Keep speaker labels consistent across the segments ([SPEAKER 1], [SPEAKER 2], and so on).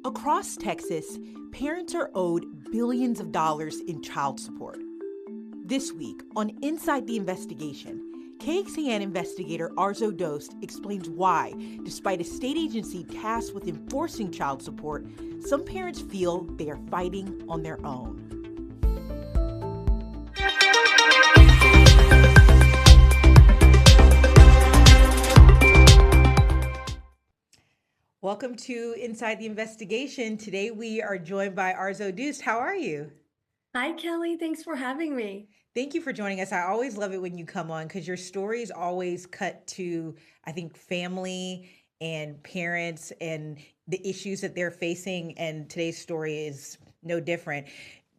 [SPEAKER 1] Across Texas, parents are owed billions of dollars in child support. This week, on Inside the Investigation, KXAN investigator Arzo Dost explains why, despite a state agency tasked with enforcing child support, some parents feel they are fighting on their own. Welcome to Inside the Investigation. Today we are joined by Arzo Dost. How are you?
[SPEAKER 2] Hi, Kelly. Thanks for having me.
[SPEAKER 1] Thank you for joining us. I always love it when you come on because your stories always cut to, I think, family and parents and the issues that they're facing. And today's story is no different.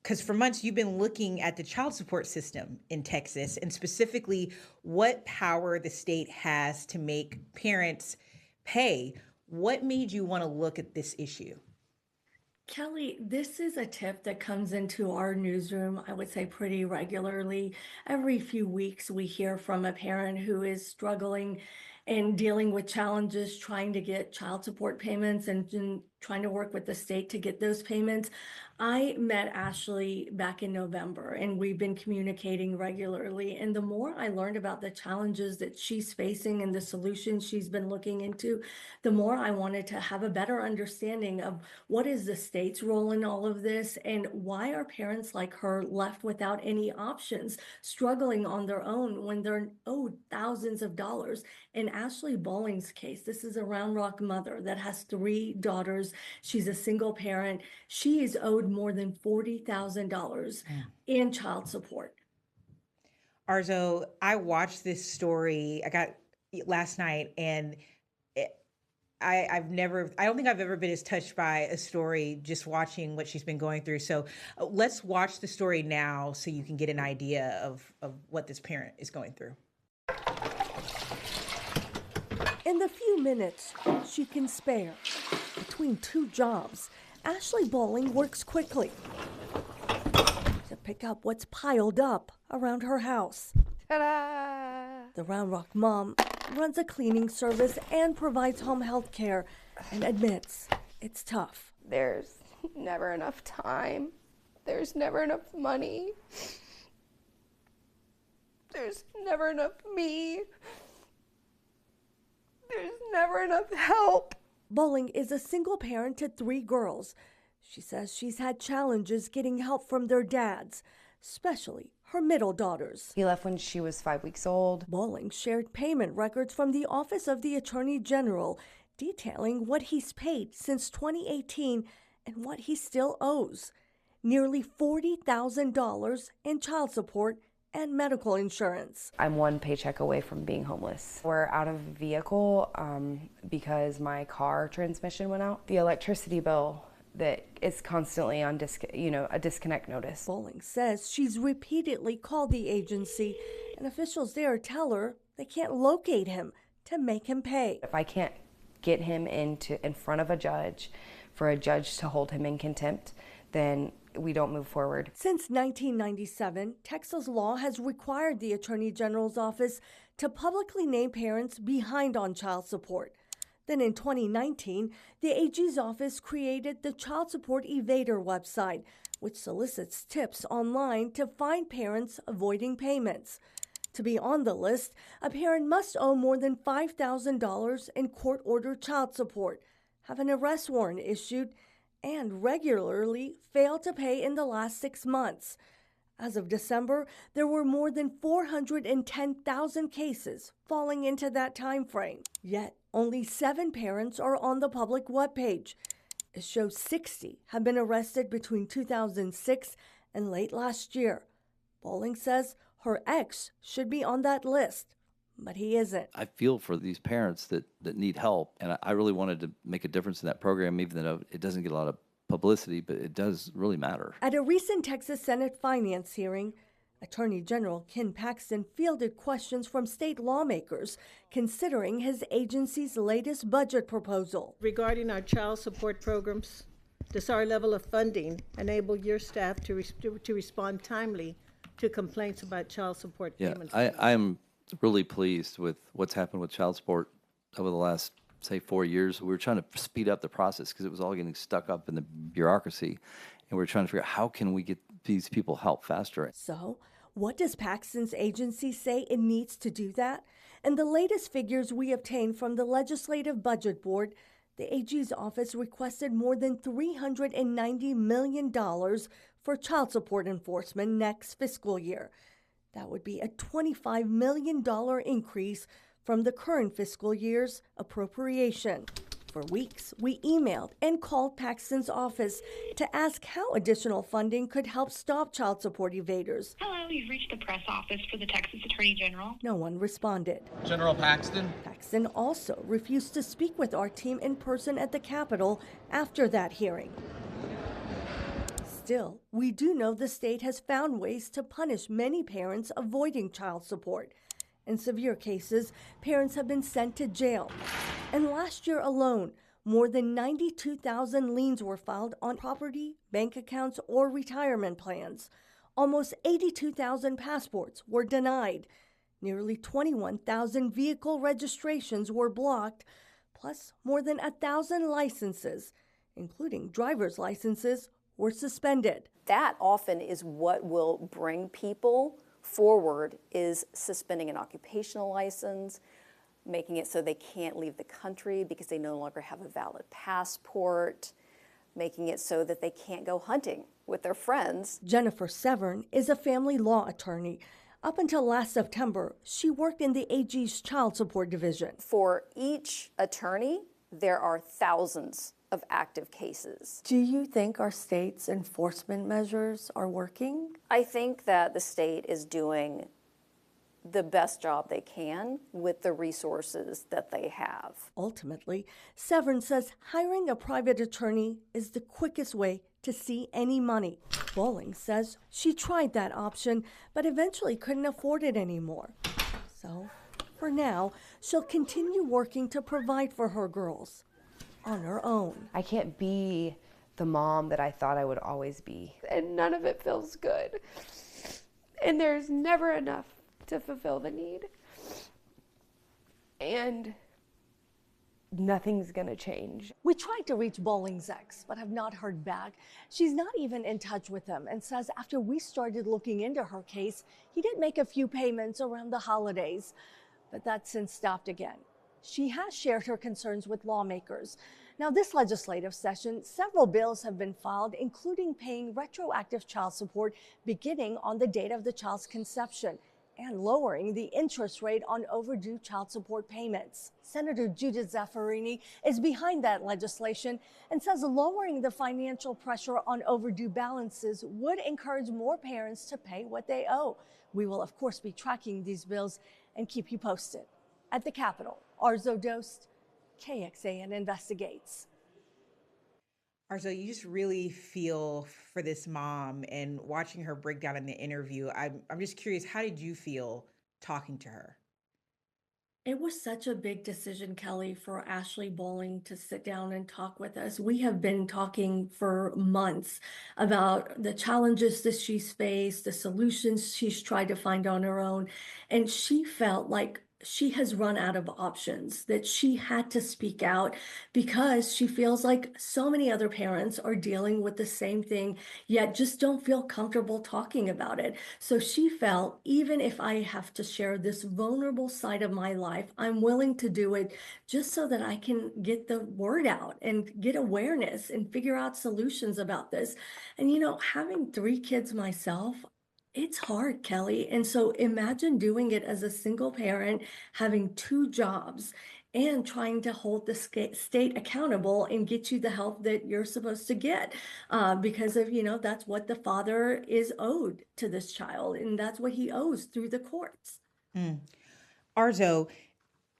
[SPEAKER 1] Because for months you've been looking at the child support system in Texas and specifically what power the state has to make parents pay. What made you want to look at this issue?
[SPEAKER 2] Kelly, this is a tip that comes into our newsroom, I would say pretty regularly. Every few weeks, we hear from a parent who is struggling and dealing with challenges trying to get child support payments and trying to work with the state to get those payments. I met Ashley back in November and we've been communicating regularly. And the more I learned about the challenges that she's facing and the solutions she's been looking into, the more I wanted to have a better understanding of what is the state's role in all of this and why are parents like her left without any options, struggling on their own when they're owed thousands of dollars. In Ashley Bowling's case, this is a Round Rock mother that has 3 daughters. She's a single parent. She is owed more than $40,000 in child support.
[SPEAKER 1] Arzo, I watched this story. I got last night, and I don't think I've ever been as touched by a story just watching what she's been going through. So let's watch the story now so you can get an idea of what this parent is going through.
[SPEAKER 3] In the few minutes she can spare between 2 jobs, Ashley Bowling works quickly to pick up what's piled up around her house.
[SPEAKER 4] Ta-da!
[SPEAKER 3] The Round Rock mom runs a cleaning service and provides home health care and admits it's tough.
[SPEAKER 4] There's never enough time. There's never enough money. There's never enough me. There's never enough help.
[SPEAKER 3] Bowling is a single parent to 3 girls. She says she's had challenges getting help from their dads, especially her middle daughters.
[SPEAKER 4] He left when she was 5 weeks old.
[SPEAKER 3] Bowling shared payment records from the Office of the Attorney General detailing what he's paid since 2018 and what he still owes. Nearly $40,000 in child support and medical insurance.
[SPEAKER 4] I'm 1 paycheck away from being homeless. We're out of vehicle because my car transmission went out. The electricity bill that is constantly on a disconnect notice.
[SPEAKER 3] Bowling says she's repeatedly called the agency and officials there tell her they can't locate him to make him pay.
[SPEAKER 4] If I can't get him in front of a judge for a judge to hold him in contempt, then we don't move forward.
[SPEAKER 3] Since 1997, Texas law has required the Attorney General's office to publicly name parents behind on child support. Then in 2019, the AG's office created the Child Support Evader website, which solicits tips online to find parents avoiding payments. To be on the list, a parent must owe more than $5,000 in court-ordered child support, have an arrest warrant issued, and regularly fail to pay in the last 6 months. As of December, there were more than 410,000 cases falling into that time frame. Yet, only 7 parents are on the public webpage. It shows 60 have been arrested between 2006 and late last year. Bowling says her ex should be on that list, but he isn't.
[SPEAKER 5] I feel for these parents that need help, and I really wanted to make a difference in that program, even though it doesn't get a lot of publicity, but it does really matter.
[SPEAKER 3] At a recent Texas Senate finance hearing, Attorney General Ken Paxton fielded questions from state lawmakers considering his agency's latest budget proposal.
[SPEAKER 6] Regarding our child support programs, does our level of funding enable your staff to respond timely to complaints about child support payments?
[SPEAKER 5] I'm really pleased with what's happened with child support over the last say 4 years. We were trying to speed up the process because it was all getting stuck up in the bureaucracy. And we were trying to figure out how can we get these people help faster.
[SPEAKER 3] So, what does Paxton's agency say it needs to do that? In the latest figures we obtained from the Legislative Budget Board, the AG's office requested more than $390 million for child support enforcement next fiscal year. That would be a $25 million increase from the current fiscal year's appropriation. For weeks, we emailed and called Paxton's office to ask how additional funding could help stop child support evaders.
[SPEAKER 7] Hello, you've reached the press office for the Texas Attorney General.
[SPEAKER 3] No one responded.
[SPEAKER 8] General Paxton?
[SPEAKER 3] Paxton also refused to speak with our team in person at the Capitol after that hearing. Still, we do know the state has found ways to punish many parents avoiding child support. In severe cases, parents have been sent to jail. And last year alone, more than 92,000 liens were filed on property, bank accounts, or retirement plans. Almost 82,000 passports were denied. Nearly 21,000 vehicle registrations were blocked, plus more than 1,000 licenses, including driver's licenses, were suspended.
[SPEAKER 9] That often is what will bring people forward, is suspending an occupational license, making it so they can't leave the country because they no longer have a valid passport, making it so that they can't go hunting with their friends.
[SPEAKER 3] Jennifer Severn is a family law attorney. Up until last September, she worked in the AG's child support division.
[SPEAKER 9] For each attorney, there are thousands of active cases.
[SPEAKER 3] Do you think our state's enforcement measures are working?
[SPEAKER 9] I think that the state is doing the best job they can with the resources that they have.
[SPEAKER 3] Ultimately, Severn says hiring a private attorney is the quickest way to see any money. Bowling says she tried that option, but eventually couldn't afford it anymore. So, for now, she'll continue working to provide for her girls on her own.
[SPEAKER 4] I can't be the mom that I thought I would always be. And none of it feels good. And there's never enough to fulfill the need. And nothing's gonna change.
[SPEAKER 3] We tried to reach Bowling's ex, but have not heard back. She's not even in touch with him and says after we started looking into her case, he did make a few payments around the holidays, but that's since stopped again. She has shared her concerns with lawmakers. Now, this legislative session, several bills have been filed, including paying retroactive child support beginning on the date of the child's conception and lowering the interest rate on overdue child support payments. Senator Judith Zaffirini is behind that legislation and says lowering the financial pressure on overdue balances would encourage more parents to pay what they owe. We will, of course, be tracking these bills and keep you posted. At the Capitol, Arzo Dost, KXAN Investigates.
[SPEAKER 1] Arzo, you just really feel for this mom, and watching her break down in the interview, I'm just curious, how did you feel talking to her?
[SPEAKER 2] It was such a big decision, Kelly, for Ashley Bowling to sit down and talk with us. We have been talking for months about the challenges that she's faced, the solutions she's tried to find on her own, and she felt like she has run out of options, that she had to speak out because she feels like so many other parents are dealing with the same thing, yet just don't feel comfortable talking about it. So she felt, even if I have to share this vulnerable side of my life, I'm willing to do it just so that I can get the word out and get awareness and figure out solutions about this. And, you know, having 3 kids myself, it's hard, Kelly. And so imagine doing it as a single parent, having 2 jobs and trying to hold the state accountable and get you the help that you're supposed to get because of, you know, that's what the father is owed to this child. And that's what he owes through the courts.
[SPEAKER 1] Mm. Arzo,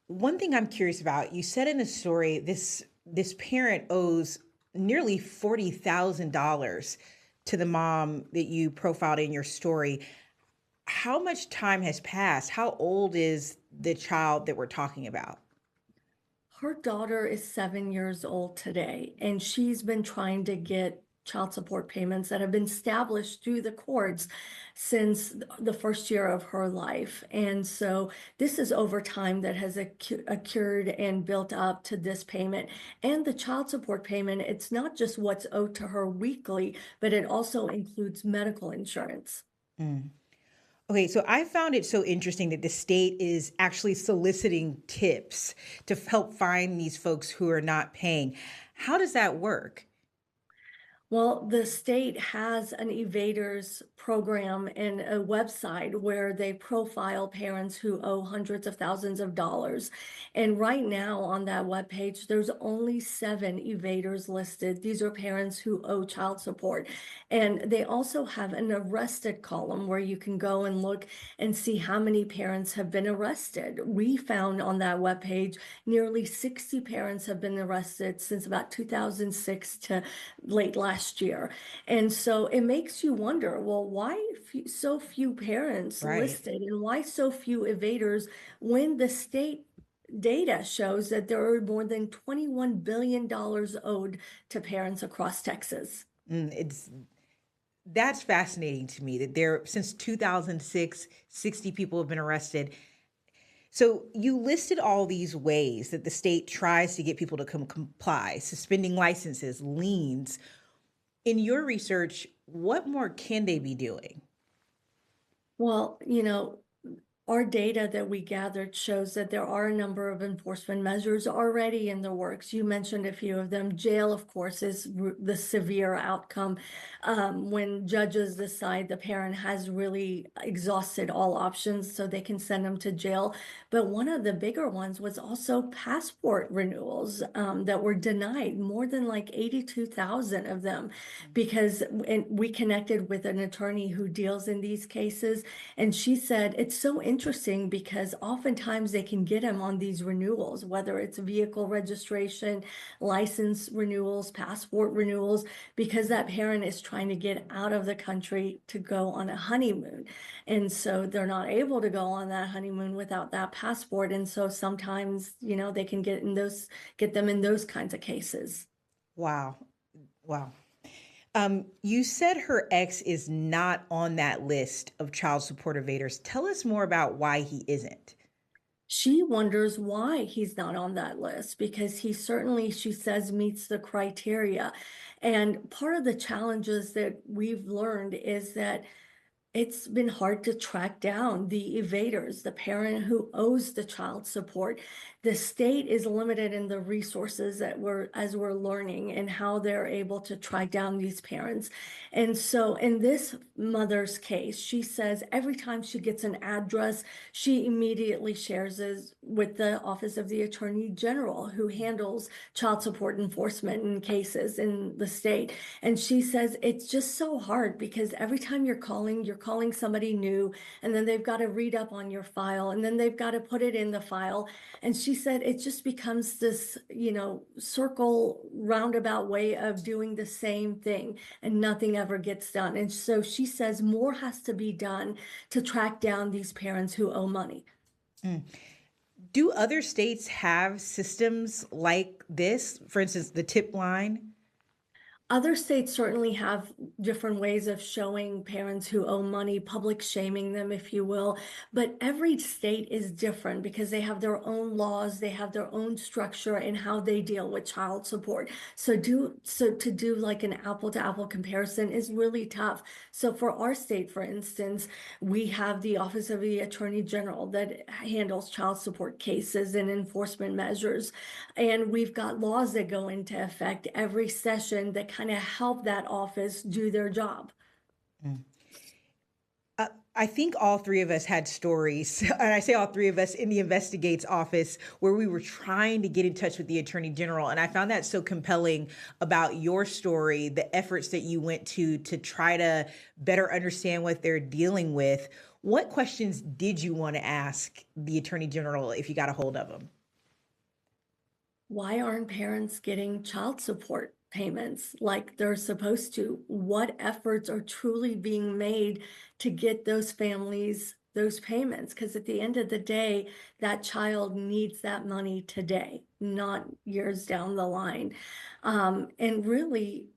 [SPEAKER 1] one thing I'm curious about, you said in the story, this parent owes nearly $40,000 to the mom that you profiled in your story. How much time has passed? How old is the child that we're talking about?
[SPEAKER 2] Her daughter is 7 years old today, and she's been trying to get child support payments that have been established through the courts since the first year of her life. And so this is over time that has occurred and built up to this payment. And the child support payment, it's not just what's owed to her weekly, but it also includes medical insurance.
[SPEAKER 1] Mm. Okay, so I found it so interesting that the state is actually soliciting tips to help find these folks who are not paying. How does that work?
[SPEAKER 2] Well, the state has an evaders program and a website where they profile parents who owe hundreds of thousands of dollars. And right now on that webpage, there's only 7 evaders listed. These are parents who owe child support. And they also have an arrested column where you can go and look and see how many parents have been arrested. We found on that webpage nearly 60 parents have been arrested since about 2006 to late last year. And so it makes you wonder, well, why so few parents
[SPEAKER 1] Right.
[SPEAKER 2] listed and why so few evaders when the state data shows that there are more than $21 billion owed to parents across Texas?
[SPEAKER 1] It's that's fascinating to me that there since 2006 60 people have been arrested. So you listed all these ways that the state tries to get people to comply, suspending licenses, liens. In your research, what more can they be doing?
[SPEAKER 2] Well, our data that we gathered shows that there are a number of enforcement measures already in the works. You mentioned a few of them. Jail, of course, is the severe outcome when judges decide the parent has really exhausted all options so they can send them to jail. But one of the bigger ones was also passport renewals that were denied, more than like 82,000 of them, because we connected with an attorney who deals in these cases. And she said it's so interesting because oftentimes they can get them on these renewals, whether it's vehicle registration, license renewals, passport renewals, because that parent is trying to get out of the country to go on a honeymoon. And so they're not able to go on that honeymoon without that passport. And so sometimes, they can get them in those kinds of cases.
[SPEAKER 1] Wow. Wow. You said her ex is not on that list of child support evaders. Tell us more about why he isn't.
[SPEAKER 2] She wonders why he's not on that list because he certainly, she says, meets the criteria. And part of the challenges that we've learned is that it's been hard to track down the evaders, the parent who owes the child support. The state is limited in the resources as we're learning and how they're able to track down these parents. And so in this mother's case, she says every time she gets an address, she immediately shares it with the Office of the Attorney General, who handles child support enforcement in cases in the state. And she says it's just so hard because every time you're calling somebody new, and then they've got to read up on your file, and then they've got to put it in the file. And she said it just becomes this, circle roundabout way of doing the same thing, and nothing ever gets done. And so she says more has to be done to track down these parents who owe money.
[SPEAKER 1] Do other states have systems like this? For instance, the tip line?
[SPEAKER 2] Other states certainly have different ways of showing parents who owe money, public shaming them, if you will. But every state is different because they have their own laws, they have their own structure in how they deal with child support. So to do like an apple to apple comparison is really tough. So for our state, for instance, we have the Office of the Attorney General that handles child support cases and enforcement measures. And we've got laws that go into effect every session that kind of help that office do their job.
[SPEAKER 1] I think all three of us had stories, and I say all three of us in the Investigates office, where we were trying to get in touch with the Attorney General. And I found that so compelling about your story, the efforts that you went to try to better understand what they're dealing with. What questions did you want to ask the Attorney General if you got a hold of him?
[SPEAKER 2] Why aren't parents getting child support payments like they're supposed to? What efforts are truly being made to get those families those payments? Because at the end of the day, that child needs that money today, not years down the line. And really,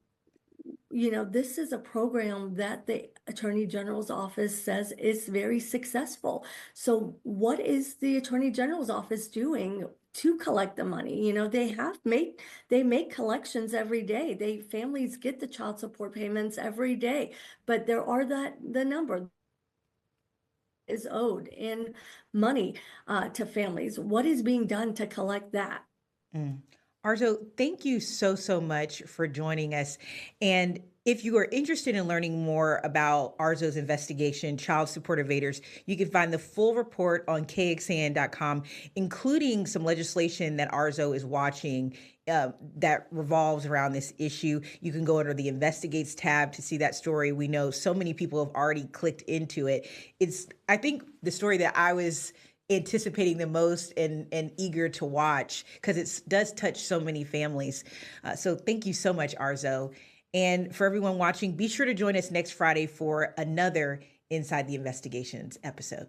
[SPEAKER 2] this is a program that the Attorney General's office says is very successful. So what is the Attorney General's office doing to collect the money? They make collections every day. Families get the child support payments every day, but the number is owed in money to families. What is being done to collect that?
[SPEAKER 1] Mm. Arzo, thank you so much for joining us. And if you are interested in learning more about Arzo's investigation, Child Support Evaders, you can find the full report on kxan.com, including some legislation that Arzo is watching that revolves around this issue. You can go under the Investigates tab to see that story. We know so many people have already clicked into it. It's, I think, the story that I was anticipating the most and eager to watch because it does touch so many families. So thank you so much, Arzo. And for everyone watching, be sure to join us next Friday for another Inside the Investigations episode.